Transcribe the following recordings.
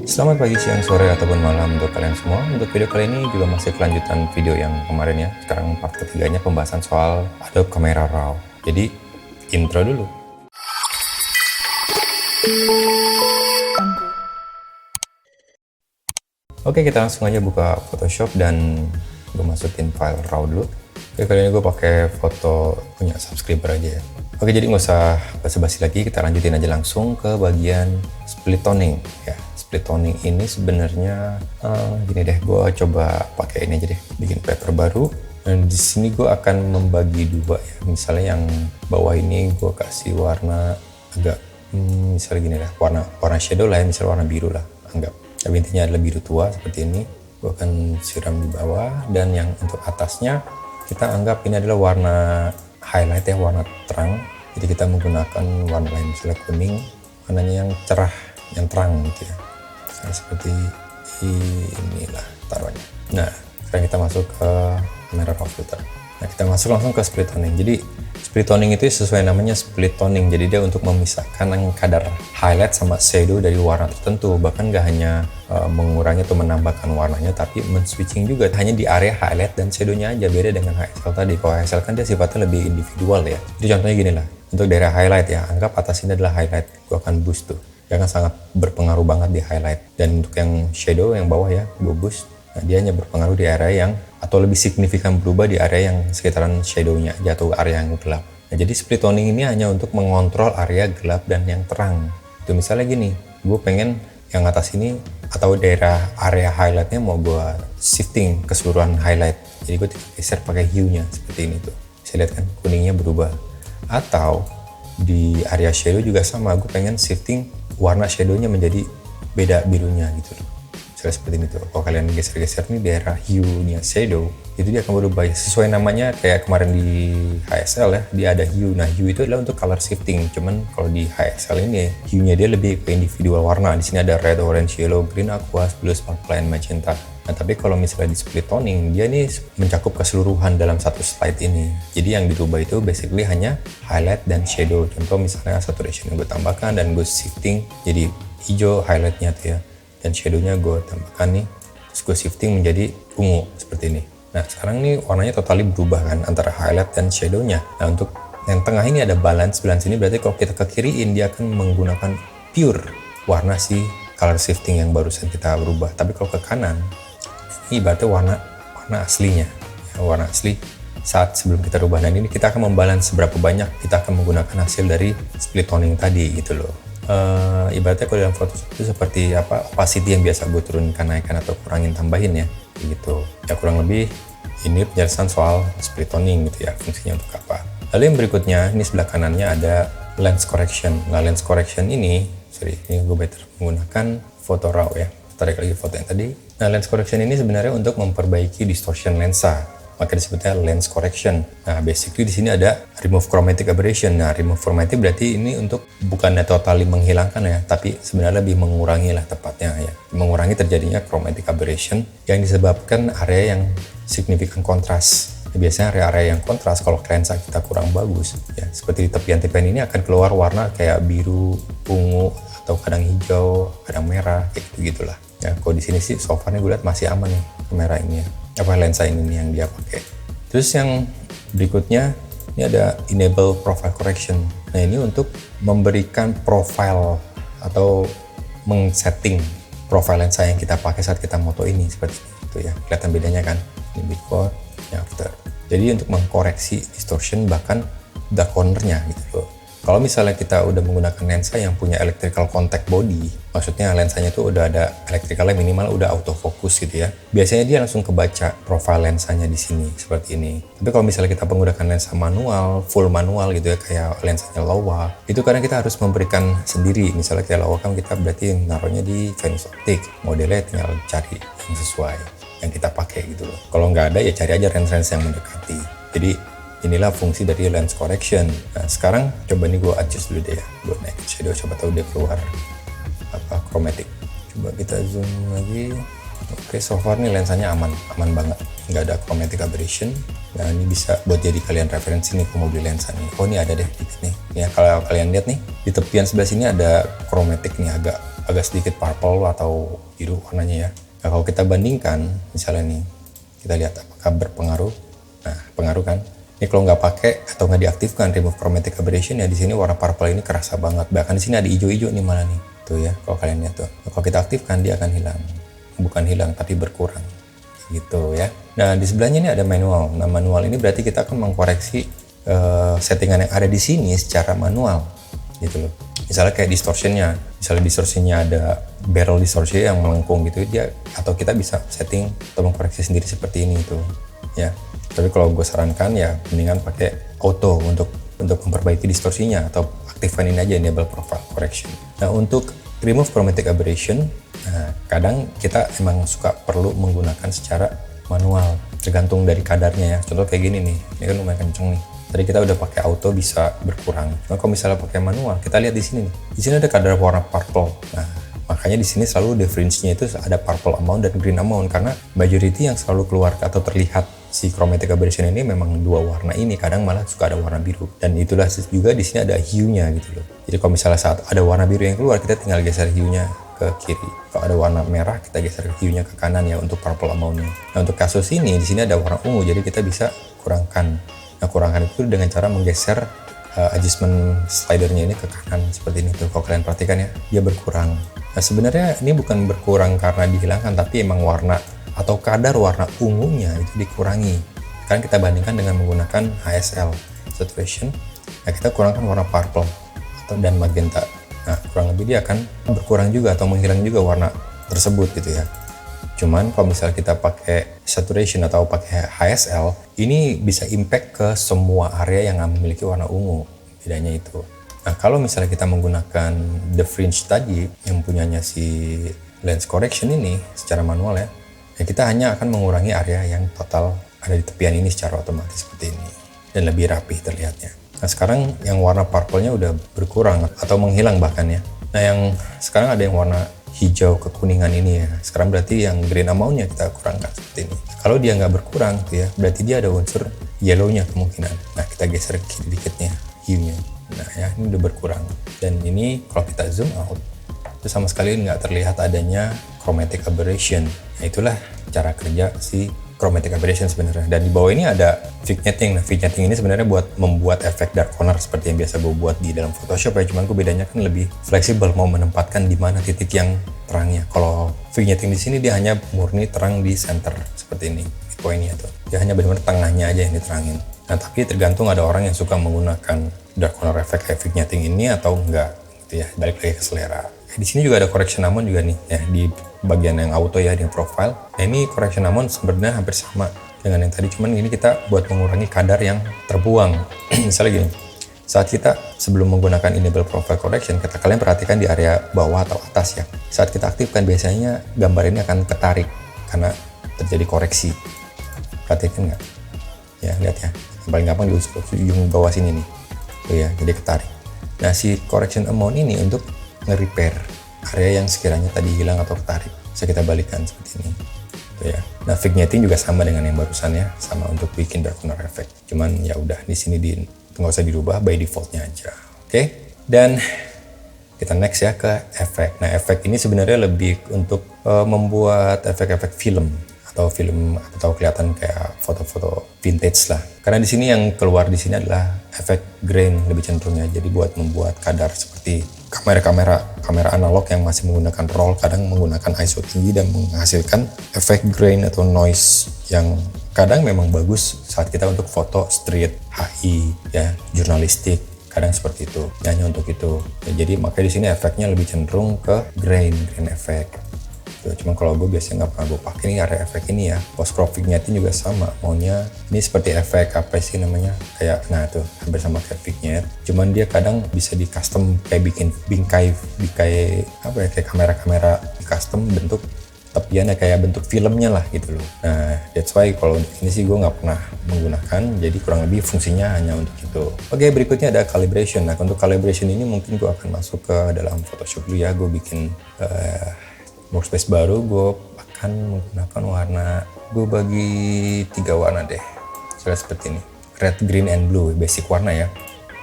Selamat pagi, siang, sore, ataupun malam untuk kalian semua. Untuk video kali ini juga masih kelanjutan video yang kemarin ya. Sekarang part ketiganya pembahasan soal Adobe Camera Raw. Jadi intro dulu. Oke, kita langsung aja buka Photoshop dan gue masukin file RAW dulu. Oke, kali ini gue pakai foto punya subscriber aja ya. Oke, jadi nggak usah basa-basi lagi, kita lanjutin aja langsung ke bagian split toning ya. Split toning ini sebenarnya gini deh, gue coba pakai ini aja deh, bikin paper baru. Dan di sini gue akan membagi dua ya. Misalnya yang bawah ini gue kasih warna agak misalnya gini lah, warna shadow lah ya, misalnya warna biru lah, anggap. Tapi intinya adalah biru tua seperti ini. Gue akan siram di bawah, dan yang untuk atasnya kita anggap ini adalah warna highlight ya, warna terang. Jadi kita menggunakan warna lain, misalnya kuning, warnanya yang cerah, yang terang gitu ya. Nah, seperti inilah taruhnya. Nah, sekarang kita masuk ke Camera Raw filter. Nah, kita masuk langsung ke split toning. Jadi split toning itu sesuai namanya split toning. Jadi dia untuk memisahkan kadar highlight sama shadow dari warna tertentu. Bahkan gak hanya mengurangi atau menambahkan warnanya, tapi men-switching juga. Hanya di area highlight dan shadownya aja, beda dengan HSL tadi. Kalau HSL kan dia sifatnya lebih individual ya. Jadi contohnya gini lah. Untuk daerah highlight ya, anggap atas ini adalah highlight. Gue akan boost tuh. Dia akan sangat berpengaruh banget di highlight. Dan untuk yang shadow yang bawah ya, gue boost. Nah, dia hanya berpengaruh di area yang, atau lebih signifikan berubah di area yang sekitaran shadownya aja, atau area yang gelap. Nah, jadi split toning ini hanya untuk mengontrol area gelap dan yang terang. Itu misalnya gini, gue pengen yang atas ini atau daerah area highlightnya mau gue shifting keseluruhan highlight. Jadi gue geser pakai hue-nya seperti ini tuh. Bisa lihat kan kuningnya berubah. Atau di area shadow juga sama, gue pengen shifting warna shadownya menjadi beda birunya gitu loh. Misalnya seperti ini tuh. Kalau kalian geser-geser nih daerah hue-nya shadow, itu dia akan berubah sesuai namanya. Kayak kemarin di HSL ya, dia ada hue. Nah, hue itu adalah untuk color shifting. Cuman kalau di HSL ini hue-nya dia lebih ke individual warna. Di sini ada red, orange, yellow, green, aqua, blue, sparkle, and magenta. Nah, tapi kalau misalnya di split toning, dia ini mencakup keseluruhan dalam satu slide ini. Jadi yang dirubah itu basically hanya highlight dan shadow. Contoh misalnya saturation yang gue tambahkan dan gue shifting jadi hijau highlightnya tuh ya. Dan shadownya gue tambahkan nih, terus gue shifting menjadi ungu seperti ini. Nah, sekarang nih warnanya totally berubah kan antara highlight dan shadownya. Nah, untuk yang tengah ini ada balance ini, berarti kalau kita ke kiriin dia akan menggunakan pure warna si color shifting yang barusan kita berubah. Tapi kalau ke kanan ini berarti warna aslinya ya, warna asli saat sebelum kita rubah. Dan ini kita akan membalance seberapa banyak kita akan menggunakan hasil dari split toning tadi gitu loh. Ibaratnya kalau dalam Photoshop itu seperti apa, opacity yang biasa gue turunkan, naikkan, atau kurangin, tambahin ya gitu ya. Kurang lebih ini penjelasan soal split toning gitu ya, fungsinya untuk apa. Lalu yang berikutnya, ini sebelah kanannya ada lens correction. Nah, lens correction ini gue better menggunakan foto raw ya, tarik lagi foto yang tadi. Nah, lens correction ini sebenarnya untuk memperbaiki distortion lensa, maka disebutnya lens correction. Nah, basically di sini ada remove chromatic aberration. Nah, remove chromatic berarti ini untuk bukannya totally menghilangkan ya, tapi sebenarnya lebih mengurangi lah tepatnya ya. Mengurangi terjadinya chromatic aberration yang disebabkan area yang signifikan kontras. Nah, biasanya area-area yang kontras kalau lensa kita kurang bagus ya, seperti di tepian-tepian ini akan keluar warna kayak biru, ungu, atau kadang hijau, kadang merah, kayak gitu-gitulah. Ya, kalau di sini sih so far nih gue lihat masih aman nih kamera ini ya. Lensa ini nih yang dia pakai. Terus yang berikutnya ini ada enable profile correction. Nah, ini untuk memberikan profile atau men-setting profile lensa yang kita pakai saat kita moto ini seperti itu ya. Kelihatan bedanya kan? Ini before, ini after. Jadi untuk mengkoreksi distortion bahkan dark cornernya gitu loh. Kalau misalnya kita udah menggunakan lensa yang punya electrical contact body, maksudnya lensanya tuh udah ada electricalnya minimal udah autofocus gitu ya. Biasanya dia langsung kebaca profile lensanya di sini seperti ini. Tapi kalau misalnya kita menggunakan lensa manual, full manual gitu ya, kayak lensanya Laowa, itu kadang kita harus memberikan sendiri. Misalnya kayak Laowa kan kita berarti naruhnya di Venus Optic, modelnya tinggal cari yang sesuai yang kita pakai gitu loh. Kalau nggak ada ya cari aja lens-lens yang mendekati. Jadi inilah fungsi dari lens correction. Nah, sekarang coba nih gue adjust dulu deh ya, gue naik shadow, coba tahu dia keluar apa chromatic. Coba kita zoom lagi. Oke, so far nih lensanya aman banget, nggak ada chromatic aberration. Nah, ini bisa buat jadi kalian referensi nih ke mau beli lensa nih. Oh, ini ada deh dikit nih. Ya, kalau kalian lihat nih di tepian sebelah sini ada chromatic nih, agak agak sedikit purple atau biru warnanya ya. Nah kalau kita bandingkan misalnya nih, kita lihat apakah berpengaruh. Nah pengaruh kan. Ini kalau nggak pakai atau nggak diaktifkan remove chromatic aberration ya, di sini warna purple ini kerasa banget. Bahkan di sini ada hijau-hijau nih malah nih. Tuh ya, kalau kalian lihat tuh. Kalau kita aktifkan dia akan hilang. Bukan hilang tapi berkurang. Gitu ya. Nah di sebelahnya ini ada manual. Nah manual ini berarti kita akan mengkoreksi settingan yang ada di sini secara manual. Gitu loh. Misalnya kayak distortionnya ada barrel distortion yang melengkung gitu dia, atau kita bisa setting atau mengkoreksi sendiri seperti ini tuh ya. Tapi kalau gue sarankan ya mendingan pakai auto untuk memperbaiki distorsinya, atau aktifkan ini aja enable profile correction. Nah untuk remove chromatic aberration, nah, kadang kita emang suka perlu menggunakan secara manual tergantung dari kadarnya ya. Contoh kayak gini nih, ini kan lumayan kenceng nih. Tadi kita udah pakai auto bisa berkurang. Cuma kalau misalnya pakai manual, kita lihat di sini nih. Di sini ada kadar warna purple. Nah, makanya di sini selalu difference-nya itu ada purple amount dan green amount, karena majority yang selalu keluar atau terlihat si chromatic aberration ini memang dua warna ini, kadang malah suka ada warna biru. Dan itulah juga di sini ada hue-nya gitu loh. Jadi kalau misalnya saat ada warna biru yang keluar, kita tinggal geser hue-nya ke kiri. Kalau ada warna merah, kita geser hue-nya ke kanan ya untuk purple amount-nya. Nah untuk kasus ini, di sini ada warna ungu, jadi kita bisa kurangkan. Nah kurangkan itu dengan cara menggeser adjustment slidernya ini ke kanan seperti ini tuh. Kalau kalian perhatikan ya, dia berkurang. Nah sebenarnya ini bukan berkurang karena dihilangkan, tapi emang warna atau kadar warna ungunya itu dikurangi. Kan kita bandingkan dengan menggunakan HSL saturation, nah kita kurangkan warna purple dan magenta. Nah kurang lebih dia akan berkurang juga atau menghilang juga warna tersebut gitu ya. Cuman kalau misalnya kita pakai saturation atau pakai HSL, ini bisa impact ke semua area yang memiliki warna ungu. Bedanya itu. Nah kalau misalnya kita menggunakan the fringe tadi yang punyanya si lens correction ini secara manual ya, kita hanya akan mengurangi area yang total ada di tepian ini secara otomatis seperti ini. Dan lebih rapih terlihatnya. Nah sekarang yang warna purple-nya udah berkurang atau menghilang bahkan ya. Nah yang sekarang ada yang warna hijau kekuningan ini ya. Sekarang berarti yang green amount-nya kita kurangkan seperti ini. Kalau dia nggak berkurang tuh ya, berarti dia ada unsur yellow-nya kemungkinan. Nah kita geser kiri dikitnya, hue-nya. Nah ya ini udah berkurang. Dan ini kalau kita zoom out, itu sama sekali nggak terlihat adanya chromatic aberration. Nah itulah cara kerja si chromatic aberration sebenarnya. Dan di bawah ini ada vignetting. Nah vignetting ini sebenarnya buat membuat efek dark corner seperti yang biasa gue buat di dalam Photoshop ya. Cuman gue bedanya kan lebih fleksibel, mau menempatkan di mana titik yang terangnya. Kalau vignetting di sini dia hanya murni terang di center seperti ini, di poinnya tuh. Dia hanya benar-benar tengahnya aja yang diterangin. Nah tapi tergantung ada orang yang suka menggunakan dark corner effect kayak vignetting ini atau enggak gitu ya. Balik lagi ke selera. Di sini juga ada correction amount juga nih ya, di bagian yang auto ya, di profile. Nah ini correction amount sebenarnya hampir sama dengan yang tadi, cuman ini kita buat mengurangi kadar yang terbuang. Misalnya gini, saat kita sebelum menggunakan enable profile correction, kalian perhatikan di area bawah atau atas ya. Saat kita aktifkan biasanya gambar ini akan ketarik karena terjadi koreksi. Perhatikan nggak? Ya lihat ya, yang paling gampang di ujung bawah sini nih. Tuh ya, jadi ketarik. Nah si correction amount ini untuk nge-repair area yang sekiranya tadi hilang atau ketarik. Bisa kita balikan seperti ini. Tuh ya. Nah, vignetting juga sama dengan yang barusan ya, sama untuk bikin dark corner effect. Cuman ya udah di sini nggak usah dirubah, by defaultnya aja. Oke? Dan kita next ya ke efek. Nah, efek ini sebenarnya lebih untuk membuat efek-efek film atau kelihatan kayak foto-foto vintage lah. Karena di sini yang keluar di sini adalah efek grain lebih cenderungnya. Jadi buat membuat kadar seperti kamera analog yang masih menggunakan roll kadang menggunakan ISO tinggi dan menghasilkan efek grain atau noise yang kadang memang bagus saat kita untuk foto street, HI, ya, jurnalistik, kadang seperti itu. Hanya untuk itu. Ya, jadi makanya di sini efeknya lebih cenderung ke grain effect. Cuma kalau gue biasanya nggak pernah gue pakai nih area efek ini ya. Post crop vignette juga sama, maunya ini seperti efek apa sih namanya, kayak nah tuh hampir sama kayak vignette, cuman dia kadang bisa di custom kayak bikin bingkai apa ya, kayak kamera di custom bentuk tepiannya kayak bentuk filmnya lah gitu loh. Nah that's why kalau untuk ini sih gue nggak pernah menggunakan, jadi kurang lebih fungsinya hanya untuk itu. Oke, berikutnya ada calibration. Nah untuk calibration ini mungkin gue akan masuk ke dalam Photoshop dulu ya. Gue bikin workspace baru, gue akan menggunakan warna, gue bagi 3 warna deh, misalnya seperti ini, red, green, and blue, basic warna ya.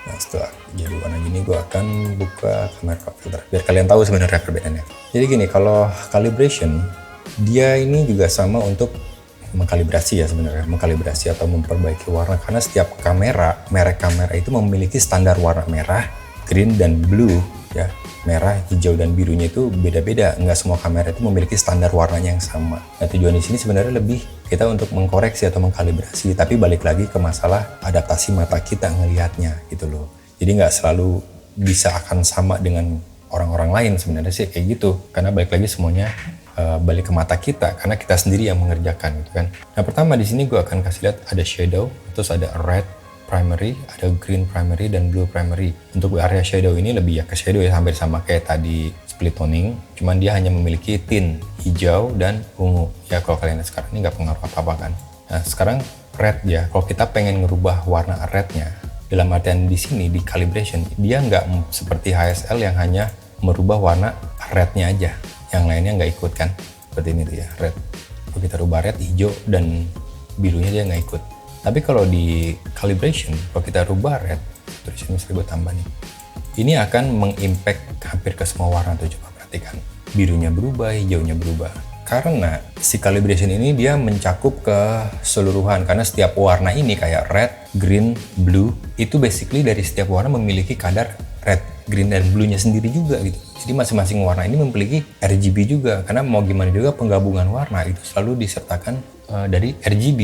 Nah, setelah jadi warna gini gue akan buka kamera crop filter biar kalian tahu sebenarnya perbedaannya. Jadi gini, kalau calibration dia ini juga sama untuk mengkalibrasi ya sebenarnya, mengkalibrasi atau memperbaiki warna, karena setiap kamera, merek kamera itu memiliki standar warna merah, green dan blue ya. Merah, hijau dan birunya itu beda-beda. Nggak semua kamera itu memiliki standar warnanya yang sama. Nah, tujuan di sini sebenarnya lebih kita untuk mengkoreksi atau mengkalibrasi, tapi balik lagi ke masalah adaptasi mata kita ngelihatnya gitu loh. Jadi nggak selalu bisa akan sama dengan orang-orang lain sebenarnya sih kayak gitu. Karena balik lagi semuanya balik ke mata kita, karena kita sendiri yang mengerjakan gitu kan. Nah, pertama di sini gue akan kasih lihat ada shadow, terus ada red primary, ada green primary dan blue primary. Untuk area shadow ini lebih ya ke shadow ya, hampir sama kayak tadi split toning, cuman dia hanya memiliki tint hijau dan ungu. Ya kalau kalian lihat sekarang ini nggak pengaruh apa-apa kan. Nah sekarang red ya, kalau kita pengen ngerubah warna rednya, dalam artian di sini di calibration, dia nggak seperti HSL yang hanya merubah warna rednya aja, yang lainnya nggak ikut kan. Seperti ini tuh ya, red. Kalau kita rubah red, hijau dan birunya dia nggak ikut. Tapi kalau di calibration, kalau kita rubah red, terus ini misalnya gue tambah nih, ini akan mengimpact hampir ke semua warna tuh, coba perhatikan. Birunya berubah, hijaunya berubah. Karena si calibration ini dia mencakup keseluruhan, karena setiap warna ini kayak red, green, blue, itu basically dari setiap warna memiliki kadar red, green, dan blue-nya sendiri juga gitu. Jadi masing-masing warna ini memiliki RGB juga, karena mau gimana juga penggabungan warna itu selalu disertakan dari RGB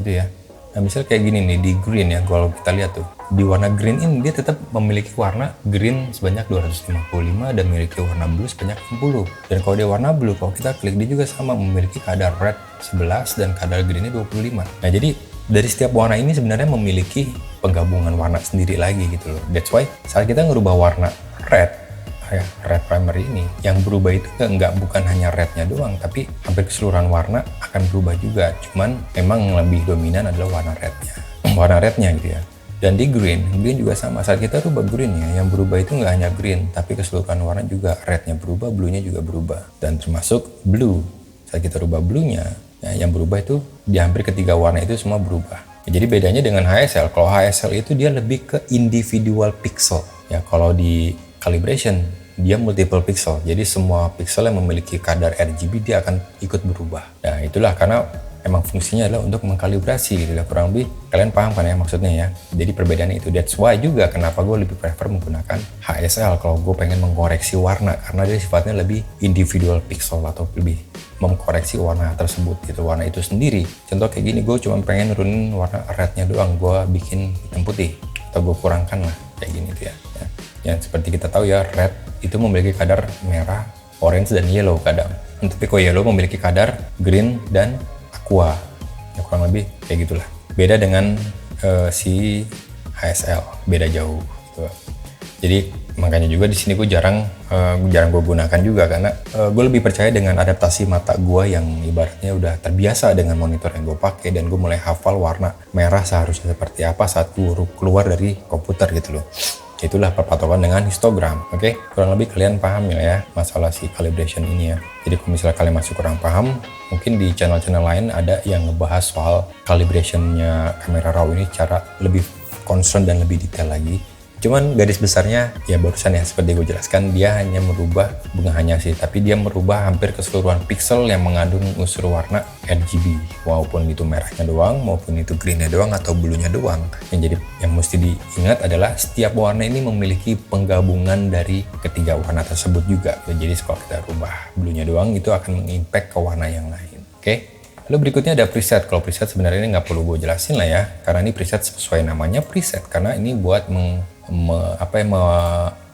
gitu ya. Nah misal kayak gini nih di green ya, kalau kita lihat tuh di warna green ini dia tetap memiliki warna green sebanyak 255 dan memiliki warna blue sebanyak 60. Dan kalau dia warna blue, kalau kita klik dia juga sama memiliki kadar red 11 dan kadar greennya 25. Nah jadi dari setiap warna ini sebenarnya memiliki penggabungan warna sendiri lagi gitu loh. That's why saat kita ngerubah warna red ya, red primary ini, yang berubah itu bukan hanya rednya doang, tapi hampir keseluruhan warna akan berubah juga. Cuman memang yang lebih dominan adalah warna rednya, warna rednya gitu ya. Dan di green juga sama. Saat kita rubah green ya, yang berubah itu nggak hanya green, tapi keseluruhan warna juga, rednya berubah, blue-nya juga berubah. Dan termasuk blue. Saat kita rubah blue-nya, ya, yang berubah itu di hampir ketiga warna itu semua berubah. Ya, jadi bedanya dengan HSL, kalau HSL itu dia lebih ke individual pixel. Ya, kalau di calibration dia multiple pixel, jadi semua pixel yang memiliki kadar RGB dia akan ikut berubah. Nah itulah karena emang fungsinya adalah untuk mengkalibrasi gitu ya, kurang lebih kalian paham kan ya maksudnya ya. Jadi perbedaannya itu, that's why juga kenapa gue lebih prefer menggunakan HSL kalau gue pengen mengkoreksi warna, karena dia sifatnya lebih individual pixel atau lebih mengkoreksi warna tersebut gitu, warna itu sendiri. Contoh kayak gini, gue cuma pengen nurunin warna rednya doang, gue bikin hitam putih atau gue kurangkan lah kayak gini tuh ya. Yang seperti kita tahu ya, red itu memiliki kadar merah, orange, dan yellow kadang. Tapi kalau yellow memiliki kadar green dan aqua. Ya kurang lebih kayak gitulah. Beda dengan si HSL, beda jauh gitu. Jadi makanya juga di sini gue jarang gue gunakan juga, karena gue lebih percaya dengan adaptasi mata gue yang ibaratnya udah terbiasa dengan monitor yang gue pakai, dan gue mulai hafal warna merah seharusnya seperti apa saat gue keluar dari komputer gitu loh. Itulah perpatokan dengan histogram. Oke, kurang lebih kalian paham ya masalah si calibration ini ya. Jadi kalau misalnya kalian masih kurang paham, mungkin di channel-channel lain ada yang ngebahas soal calibrationnya kamera RAW ini secara lebih concern dan lebih detail lagi. Cuman garis besarnya ya barusan ya seperti gue jelaskan, dia hanya merubah, bukan hanya sih, tapi dia merubah hampir keseluruhan pixel yang mengandung unsur warna RGB, maupun itu merahnya doang, maupun itu greennya doang atau bluenya doang. Yang mesti diingat adalah setiap warna ini memiliki penggabungan dari ketiga warna tersebut juga. Jadi kalau kita rubah bluenya doang itu akan mengimpact ke warna yang lain. Oke? Lalu berikutnya ada preset. Kalau preset sebenarnya ini nggak perlu gue jelasin lah ya, karena ini preset sesuai namanya preset, karena ini buat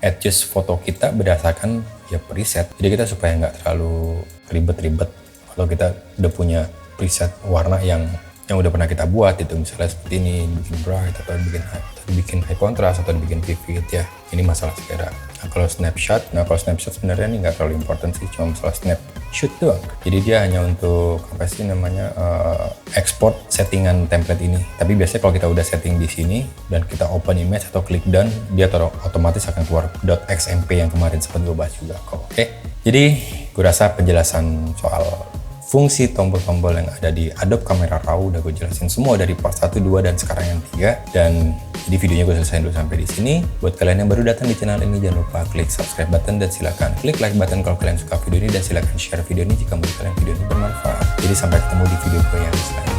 adjust foto kita berdasarkan ya preset. Jadi kita supaya nggak terlalu ribet-ribet kalau kita udah punya preset warna yang udah pernah kita buat itu, misalnya seperti ini, bikin bright atau bikin high contrast atau bikin vivid ya. Ini masalah selera. Nah kalau snapshot sebenarnya ini nggak terlalu important sih, cuma masalah snapshot doang. Jadi dia hanya untuk export settingan template ini. Tapi biasanya kalau kita udah setting di sini dan kita open image atau klik done, dia otomatis akan keluar .xmp yang kemarin sempat gue bahas juga kok. Oke. Jadi gue rasa penjelasan soal fungsi tombol-tombol yang ada di Adobe Camera Raw udah gue jelasin semua dari part 1, 2, dan sekarang yang 3. Dan jadi videonya gue selesai dulu sampai di sini. Buat kalian yang baru datang di channel ini, jangan lupa klik subscribe button dan silakan klik like button kalau kalian suka video ini, dan silakan share video ini jika menurut kalian video ini bermanfaat. Jadi sampai ketemu di video gue yang selanjutnya.